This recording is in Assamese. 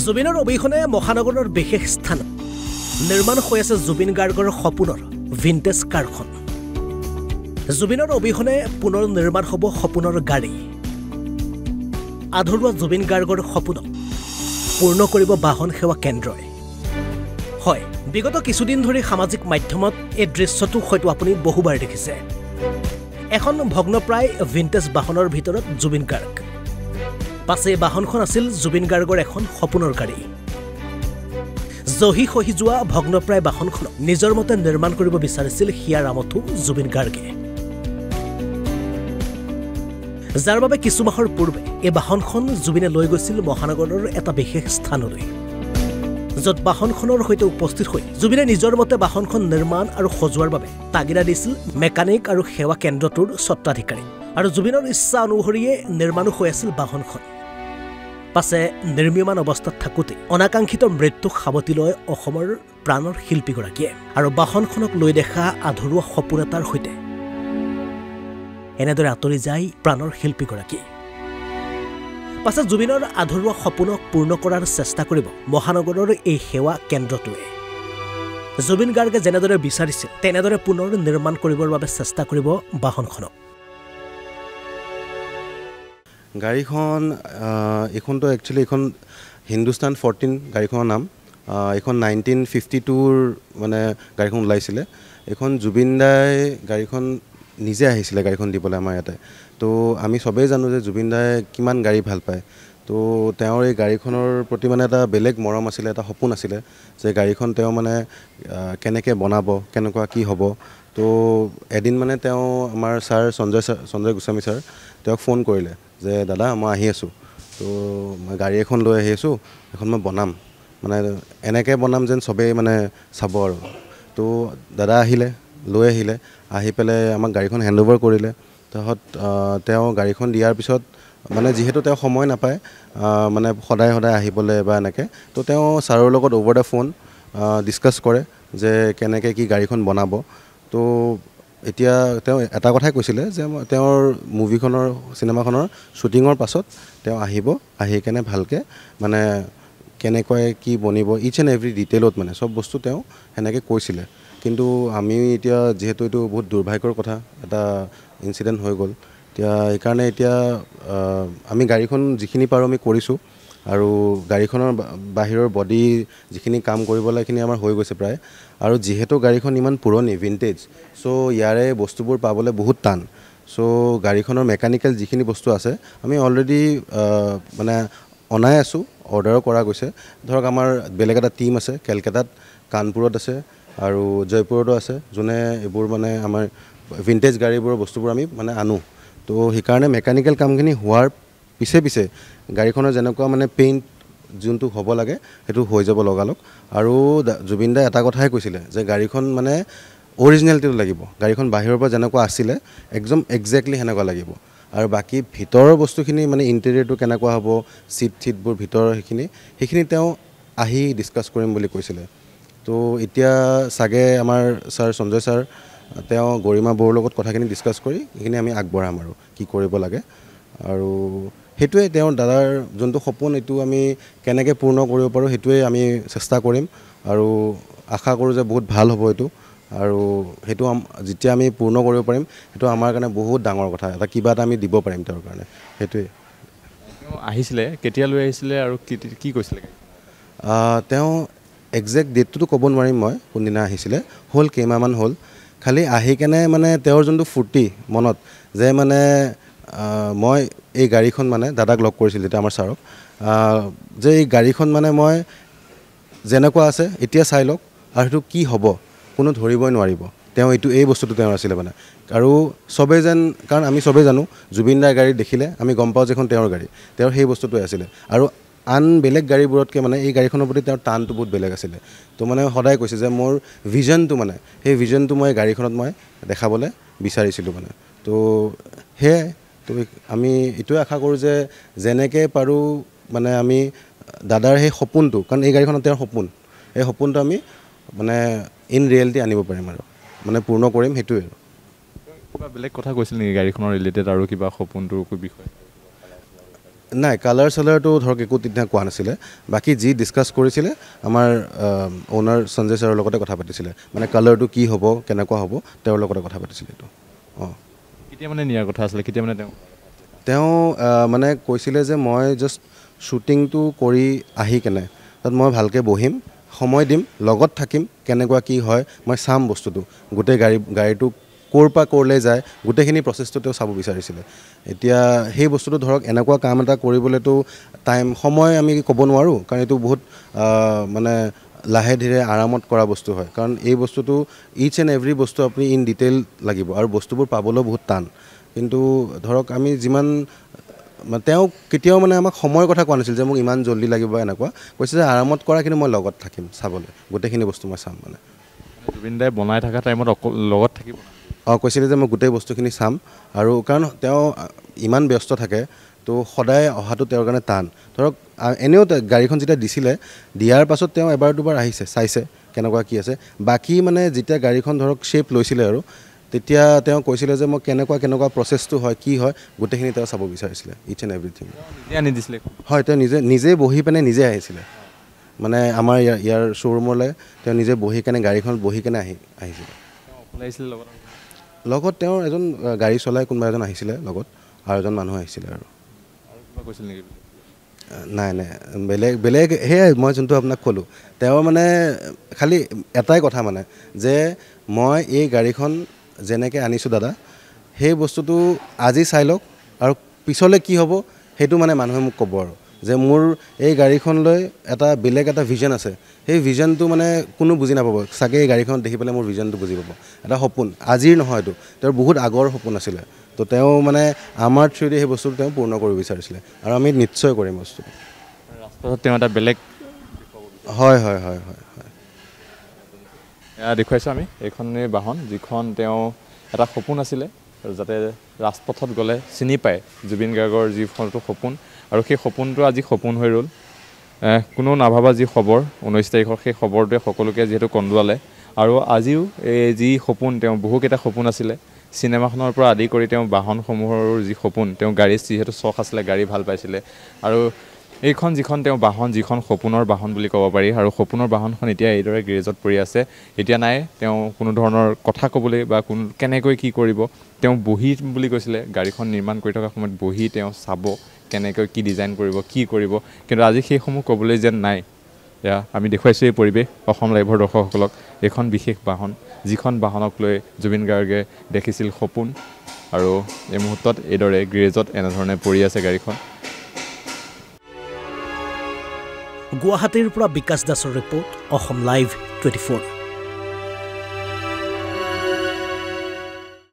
জুবিনৰ অবিহনে মহানগৰৰ বিশেষ স্থান নিৰ্মাণ হৈ আছে জুবিন গাৰ্গৰ সপোনৰ ভিন্টেজ কাৰখন। জুবিনৰ অবিহনে পুনৰ নিৰ্মাণ হ'ব সপোনৰ গাড়ী। আধৰুৱা জুবিন গাৰ্গৰ সপোনক পূৰ্ণ কৰিব বাহন সেৱা কেন্দ্ৰই। হয়, বিগত কিছুদিন ধৰি সামাজিক মাধ্যমত এই দৃশ্যটো হয়তো আপুনি বহুবাৰ দেখিছে। এখন ভগ্নপ্ৰায় ভিন্টেজ বাহনৰ ভিতৰত জুবিন গাৰ্গ। পাছে বাহনখন আছিল জুবিন গাৰ্গৰ এখন সপোনৰ গাড়ী। জহি খহি যোৱা ভগ্নপ্ৰায় বাহনখনক নিজৰ মতে নিৰ্মাণ কৰিব বিচাৰিছিল হিয়াৰ আমঠু জুবিন গাৰ্গে, যাৰ বাবে কিছু মাহৰ পূৰ্বে এই বাহনখন জুবিনে লৈ গৈছিল মহানগৰৰ এটা বিশেষ স্থানলৈ, য'ত বাহনখনৰ সৈতে উপস্থিত হৈ জুবিনে নিজৰ মতে বাহনখন নিৰ্মাণ আৰু সজোৱাৰ বাবে তাগিদা দিছিল মেকানিক আৰু সেৱা কেন্দ্ৰটোৰ স্বত্বাধিকাৰী। আৰু জুবিনৰ ইচ্ছা অনুসৰিয়ে নিৰ্মাণো হৈ আছিল বাহনখন। পাছে নিৰ্মীয়মান অৱস্থাত থাকোঁতে অনাকাংক্ষিত মৃত্যুক সাৱটি লয় অসমৰ প্ৰাণৰ শিল্পীগৰাকীয়ে। আৰু বাহনখনক লৈ দেখা আধৰুৱা সপোন এটাৰ সৈতে এনেদৰে আঁতৰি যায় প্ৰাণৰ শিল্পীগৰাকী। পাছে জুবিনৰ আধৰুৱা সপোনক পূৰ্ণ কৰাৰ চেষ্টা কৰিব মহানগৰৰ এই সেৱা কেন্দ্ৰটোৱে। জুবিন গাৰ্গে যেনেদৰে বিচাৰিছিল তেনেদৰে পুনৰ নিৰ্মাণ কৰিবৰ বাবে চেষ্টা কৰিব বাহনখনক। গাড়ীখন এইখনতো একচুৱেলি এইখন হিন্দুস্তান 14 গাড়ীখনৰ নাম। এইখন 1952 মানে গাড়ীখন ওলাইছিলে। এইখন জুবিন দাই গাড়ীখন নিজে আহিছিলে গাড়ীখন দিবলৈ আমাৰ ইয়াতে। তো আমি চবেই জানো যে জুবিন দাই কিমান গাড়ী ভাল পায়। তো তেওঁৰ এই গাড়ীখনৰ প্ৰতি মানে এটা বেলেগ মৰম আছিলে, এটা সপোন আছিলে যে গাড়ীখন তেওঁ মানে কেনেকৈ বনাব, কেনেকুৱা কি হ'ব। তো এদিন মানে তেওঁ আমাৰ ছাৰ সঞ্জয় গোস্বামী ছাৰ তেওঁক ফোন কৰিলে যে দাদা মই আহি আছোঁ, তো মই গাড়ী এখন লৈ আহি আছোঁ, এখন মই বনাম, মানে এনেকৈ বনাম যেন চবেই মানে চাব আৰু। তো দাদা আহিলে, লৈ আহিলে, আহি পেলাই আমাক গাড়ীখন হেণ্ডঅভাৰ কৰিলে। তাৰপিছত তেওঁ গাড়ীখন দিয়াৰ পিছত মানে যিহেতু তেওঁ সময় নাপায় মানে সদায় আহিবলৈ বা এনেকৈ, তো তেওঁ ছাৰৰ লগত অভাৰ দ্য ফোন ডিছকাছ কৰে যে কেনেকৈ কি গাড়ীখন বনাব। তো এতিয়া তেওঁ এটা কথাই কৈছিলে যে তেওঁৰ চিনেমাখনৰ শ্বুটিঙৰ পাছত তেওঁ আহিব, আহি কেনে ভালকৈ মানে কেনেকৈ কি বনিব ইচ এণ্ড এভৰি ডিটেইলত মানে চব বস্তু তেওঁ সেনেকৈ কৈছিলে। কিন্তু আমি এতিয়া যিহেতু এইটো বহুত দুৰ্ভাগ্যৰ কথা, এটা ইনচিডেণ্ট হৈ গ'ল, এতিয়া সেইকাৰণে এতিয়া আমি গাড়ীখন যিখিনি পাৰোঁ আমি কৰিছোঁ। আৰু গাড়ীখনৰ বাহিৰৰ বডি যিখিনি কাম কৰিব লাগে সেইখিনি আমাৰ হৈ গৈছে প্ৰায়। আৰু যিহেতু গাড়ীখন ইমান পুৰণি ভিন্টেজ, চ' ইয়াৰে বস্তুবোৰ পাবলৈ বহুত টান। চ' গাড়ীখনৰ মেকানিকেল যিখিনি বস্তু আছে আমি অলৰেডি মানে অনাই আছোঁ, অৰ্ডাৰো কৰা গৈছে। ধৰক আমাৰ বেলেগ এটা টীম আছে কেলকাতাত, কানপুৰত আছে আৰু জয়পুৰতো আছে, যোনে এইবোৰ মানে আমাৰ ভিন্টেজ গাড়ীবোৰৰ বস্তুবোৰ আমি মানে আনো। তো সেইকাৰণে মেকানিকেল কামখিনি হোৱাৰ পিছে গাড়ীখনৰ যেনেকুৱা মানে পেইণ্ট যোনটো হ'ব লাগে সেইটো হৈ যাব লগালগ। আৰু জুবিন দাই এটা কথাই কৈছিলে যে গাড়ীখন মানে অৰিজিনেলিটিটো লাগিব, গাড়ীখন বাহিৰৰ পৰা যেনেকুৱা আছিলে একদম একজেক্টলি সেনেকুৱা লাগিব। আৰু বাকী ভিতৰৰ বস্তুখিনি মানে ইণ্টেৰিয়ৰটো কেনেকুৱা হ'ব, চিটবোৰ ভিতৰৰ সেইখিনি তেওঁ আহি ডিছকাছ কৰিম বুলি কৈছিলে। তো এতিয়া চাগে আমাৰ ছাৰ সঞ্জয় ছাৰ তেওঁ গৰিমা বৰুৰ লগত কথাখিনি ডিছকাছ কৰি সেইখিনি আমি আগবঢ়াম আৰু কি কৰিব লাগে। আৰু সেইটোৱে তেওঁৰ দাদাৰ যোনটো সপোন, এইটো আমি কেনেকৈ পূৰ্ণ কৰিব পাৰোঁ সেইটোৱে আমি চেষ্টা কৰিম। আৰু আশা কৰোঁ যে বহুত ভাল হ'ব এইটো। আৰু সেইটো যেতিয়া আমি পূৰ্ণ কৰিব পাৰিম সেইটো আমাৰ কাৰণে বহুত ডাঙৰ কথা, কিবা এটা আমি দিব পাৰিম তেওঁৰ কাৰণে, সেইটোৱে। আহিছিলে কেতিয়ালৈ আহিছিলে আৰু কি কৈছিলে? তেওঁ একজেক্ট ডেটটোতো ক'ব নোৱাৰিম মই কোনদিনা আহিছিলে, হ'ল কেইমাহমান হ'ল। খালি আহি কেনে মানে তেওঁৰ যোনটো ফূৰ্তি মনত যে মানে মই এই গাড়ীখন মানে দাদাক লগ কৰিছিলোঁ তেতিয়া আমাৰ ছাৰক, যে এই গাড়ীখন মানে মই যেনেকুৱা আছে এতিয়া চাই লওক আৰু সেইটো কি হ'ব কোনো ধৰিবই নোৱাৰিব। তেওঁ এই বস্তুটো তেওঁৰ আছিলে মানে। আৰু চবেই যেন, কাৰণ আমি চবেই জানো জুবিন দাৰ গাড়ী দেখিলে আমি গম পাওঁ যে এখন তেওঁৰ গাড়ী, তেওঁৰ সেই বস্তুটোৱে আছিলে। আৰু আন বেলেগ গাড়ীবোৰতকৈ মানে এই গাড়ীখনৰ প্ৰতি তেওঁৰ টানটো বহুত বেলেগ আছিলে। তো মানে সদায় কৈছে যে মোৰ ভিজনটো মানে সেই ভিজনটো মই গাড়ীখনত মই দেখাবলৈ বিচাৰিছিলোঁ মানে। তো সেয়াই, তো আমি এইটোৱে আশা কৰোঁ যে যেনেকৈ পাৰোঁ মানে আমি দাদাৰ সেই সপোনটো, কাৰণ এই গাড়ীখনত তেওঁৰ সপোন, এই সপোনটো আমি মানে ইন ৰিয়েলিটি আনিব পাৰিম আৰু মানে পূৰ্ণ কৰিম, সেইটোৱে। কিবা বেলেগ কথা কৈছিল নেকি গাড়ীখনৰ ৰিলেটেড আৰু কিবা সপোনটোৰ বিষয়ে? নাই কালাৰ চালাৰটো ধৰক একো তেতিয়া কোৱা নাছিলে বাকী যি ডিছকাছ কৰিছিলে আমাৰ অ'নাৰ সঞ্জয় ছাৰৰ লগতে কথা পাতিছিলে মানে কালাৰটো কি হ'ব কেনেকুৱা হ'ব তেওঁৰ লগতে কথা পাতিছিলে এইটো অঁ কেতিয়া মানে নিয়াৰ কথা আছিলে কেতিয়া মানে তেওঁ মানে কৈছিলে যে মই জাষ্ট শ্বুটিংটো কৰি আহি কেনে তাত মই ভালকৈ বহিম সময় দিম লগত থাকিম কেনেকুৱা কি হয় মই চাম বস্তুটো গোটেই গাড়ীটো ক'ৰ পৰা ক'ৰলৈ যায় গোটেইখিনি প্ৰচেছটো তেওঁ চাব বিচাৰিছিলে এতিয়া সেই বস্তুটো ধৰক এনেকুৱা কাম এটা কৰিবলৈতো সময় আমি ক'ব নোৱাৰোঁ কাৰণ এইটো বহুত মানে লাহে ধীৰে আৰামত কৰা বস্তু হয় কাৰণ এই বস্তুটো ইচ এণ্ড এভৰি বস্তু আপুনি ইন ডিটেইল লাগিব আৰু বস্তুবোৰ পাবলৈও বহুত টান কিন্তু ধৰক আমি যিমান তেওঁ কেতিয়াও মানে আমাক সময়ৰ কথা কোৱা নাছিল যে মোক ইমান জল্দি লাগিব এনেকুৱা কৈছে যে আৰামত কৰা কিন্তু মই লগত থাকিম চাবলৈ গোটেইখিনি বস্তু মই চাম মানে জুবিন দাই বনাই থকা টাইমত লগত থাকিব কৈছিলে যে মই গোটেই বস্তুখিনি চাম আৰু কাৰণ তেওঁ ইমান ব্যস্ত থাকে তো সদায় অহাটো তেওঁৰ কাৰণে টান ধৰক এনেও গাড়ীখন যেতিয়া দিছিলে দিয়াৰ পাছত তেওঁ এবাৰ দুবাৰ আহিছে চাইছে কেনেকুৱা কি আছে বাকী মানে যেতিয়া গাড়ীখন ধৰক শ্বেপ লৈছিলে আৰু তেতিয়া তেওঁ কৈছিলে যে মই কেনেকুৱা প্ৰচেছটো হয় কি হয় গোটেইখিনি তেওঁ চাব বিচাৰিছিলে ইচ এণ্ড এভৰিথিং আনি দিছিলে হয় তেওঁ নিজে বহি পিনে নিজে আহিছিলে মানে আমাৰ ইয়াৰ শ্ব'ৰুমলৈ তেওঁ নিজে বহি কেনে গাড়ীখনত বহি কেনে আহিছিলে লগত তেওঁৰ এজন গাড়ী চলাই কোনোবা এজন আহিছিলে লগত আৰু এজন মানুহ আহিছিলে আৰু কৈছিল নেকি নাই বেলেগ সেয়াই মই যোনটো আপোনাক ক'লোঁ তেওঁ মানে খালি এটাই কথা মানে যে মই এই গাড়ীখন যেনেকৈ আনিছোঁ দাদা সেই বস্তুটো আজি চাই লওক আৰু পিছলৈ কি হ'ব সেইটো মানে মানুহে মোক ক'ব আৰু যে মোৰ এই গাড়ীখনলৈ বেলেগ এটা ভিজন আছে সেই ভিজনটো মানে কোনো বুজি নাপাব চাগে এই গাড়ীখন দেখি পেলাই মোৰ ভিজনটো বুজি পাব এটা সপোন আজিৰ নহয় এইটো তেওঁৰ বহুত আগৰ সপোন আছিলে তো তেওঁ মানে আমাৰ থ্ৰুদি সেই বস্তুটো তেওঁ পূৰ্ণ কৰিব বিচাৰিছিলে আৰু আমি নিশ্চয় কৰিম বস্তুটো ৰাস্তাত তেওঁ এটা বেলেগ হয় এয়া দেখুৱাইছোঁ আমি এইখনেই বাহন যিখন তেওঁ এটা সপোন আছিলে যাতে ৰাজপথত গ'লে চিনি পায় জুবিন গাৰ্গৰ যিখনটো সপোন আৰু সেই সপোনটো আজি সপোন হৈ ৰ'ল কোনো নাভাবা যি খবৰ 19 তাৰিখৰ সেই খবৰটোৱে সকলোকে যিহেতু কন্দুৱালে আৰু আজিও এই যি সপোন তেওঁ বহুকেইটা সপোন আছিলে চিনেমাখনৰ পৰা আদি কৰি তেওঁ বাহনসমূহৰ যি সপোন তেওঁ গাড়ী যিহেতু চখ আছিলে গাড়ী ভাল পাইছিলে আৰু এইখন যিখন তেওঁ বাহন যিখন সপোনৰ বাহন বুলি ক'ব পাৰি আৰু সপোনৰ বাহনখন এতিয়া এইদৰে গেৰেজত পৰি আছে এতিয়া নাই তেওঁ কোনো ধৰণৰ কথা ক'বলৈ বা কেনেকৈ কি কৰিব তেওঁ বহি বুলি কৈছিলে গাড়ীখন নিৰ্মাণ কৰি থকা সময়ত বহি তেওঁ চাব কেনেকৈ কি ডিজাইন কৰিব কিন্তু আজি সেইসমূহ ক'বলৈ যেন নাই এয়া আমি দেখুৱাইছোঁ এই পৰিৱেশ অসম লাইভৰ দৰ্শকসকলক এইখন বিশেষ বাহন যিখন বাহনক লৈ জুবিন গাৰ্গে দেখিছিল সপোন আৰু এই মুহূৰ্তত এইদৰে গেৰেজত এনেধৰণে পৰি আছে গাড়ীখন গুৱাহাটীৰ পৰা বিকাশ দাসৰ ৰিপৰ্ট অসম লাইভ 24